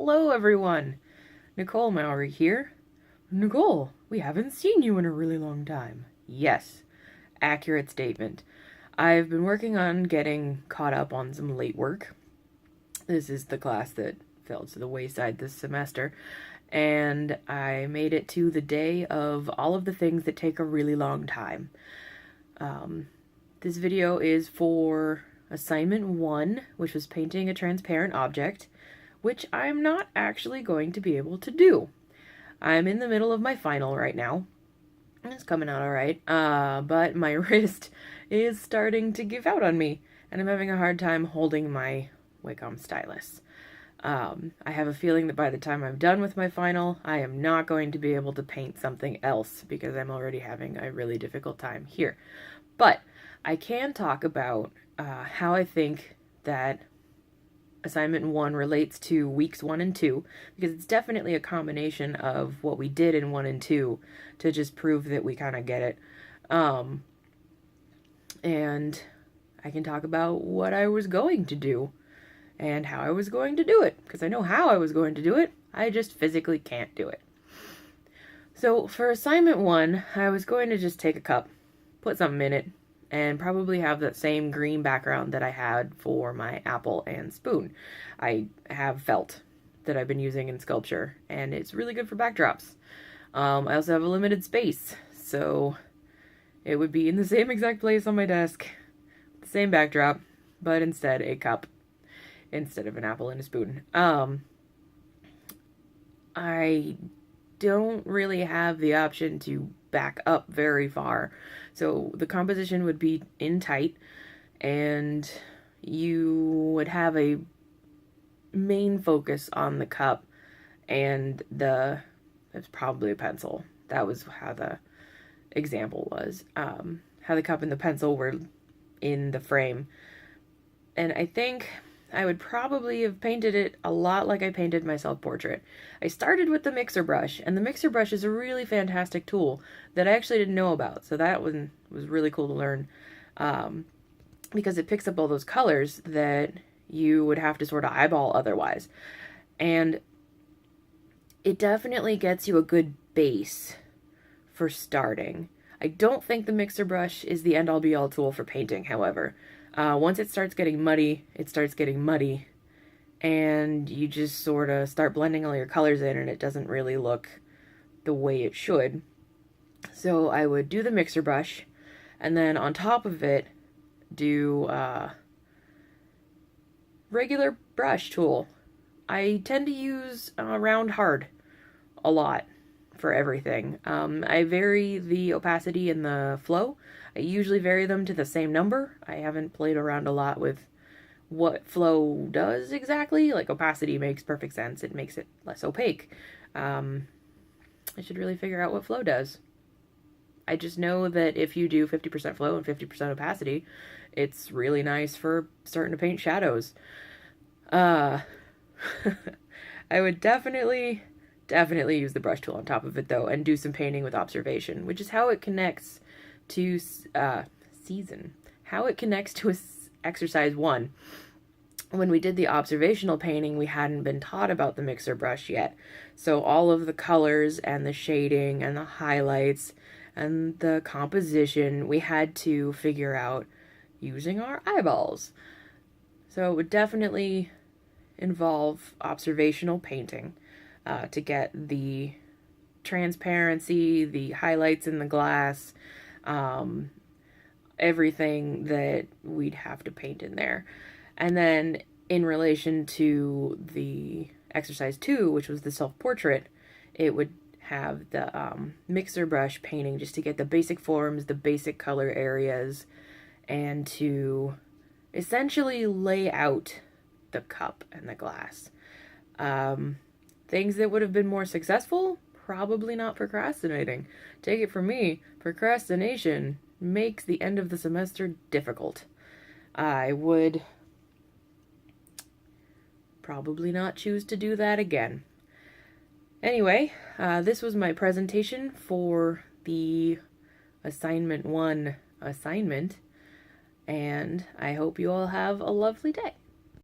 Hello everyone! Nicole Mowry here. Nicole, we haven't seen you in a really long time. Yes, accurate statement. I've been working on getting caught up on some late work. This is the class that fell to the wayside this semester, and I made it to the day of all of the things that take a really long time. This video is for assignment 1, which was painting a transparent object, which I'm not actually going to be able to do. I'm in the middle of my final right now. It's coming out alright, but my wrist is starting to give out on me, and I'm having a hard time holding my Wacom stylus. I have a feeling that by the time I'm done with my final, I am not going to be able to paint something else because I'm already having a really difficult time here. But I can talk about how I think that assignment 1 relates to weeks 1 and 2, because it's definitely a combination of what we did in 1 and 2 to just prove that we kind of get it. And I can talk about what I was going to do and how I was going to do it, because I know how I was going to do it, I just physically can't do it. So for assignment 1, I was going to just take a cup, put something in it, and probably have that same green background that I had for my apple and spoon. I have felt that I've been using in sculpture, and it's really good for backdrops. I also have a limited space, so it would be in the same exact place on my desk, the same backdrop, but instead a cup instead of an apple and a spoon. I don't really have the option to back up very far, so the composition would be in tight, and you would have a main focus on the cup, and it's probably a pencil. That was how the example was, how the cup and the pencil were in the frame. And I think I would probably have painted it a lot like I painted my self-portrait. I started with the mixer brush, and the mixer brush is a really fantastic tool that I actually didn't know about, so that one was really cool to learn, because it picks up all those colors that you would have to sort of eyeball otherwise. And it definitely gets you a good base for starting. I don't think the mixer brush is the end-all be-all tool for painting, however. Once it starts getting muddy, and you just sort of start blending all your colors in, and it doesn't really look the way it should. So I would do the mixer brush, and then on top of it, do regular brush tool. I tend to use round hard a lot for everything. I vary the opacity and the flow. I usually vary them to the same number. I haven't played around a lot with what flow does exactly. Like, opacity makes perfect sense. It makes it less opaque. I should really figure out what flow does. I just know that if you do 50% flow and 50% opacity, it's really nice for starting to paint shadows. I would definitely use the brush tool on top of it, though, and do some painting with observation, which is how it connects to exercise 1. When we did the observational painting, we hadn't been taught about the mixer brush yet, so all of the colors and the shading and the highlights and the composition we had to figure out using our eyeballs. So it would definitely involve observational painting to get the transparency, the highlights in the glass, everything that we'd have to paint in there. And then in relation to the exercise 2, which was the self-portrait, it would have the mixer brush painting just to get the basic forms, the basic color areas, and to essentially lay out the cup and the glass. Things that would have been more successful, probably not procrastinating. Take it from me, procrastination makes the end of the semester difficult. I would probably not choose to do that again. Anyway, this was my presentation for the assignment 1 assignment, and I hope you all have a lovely day.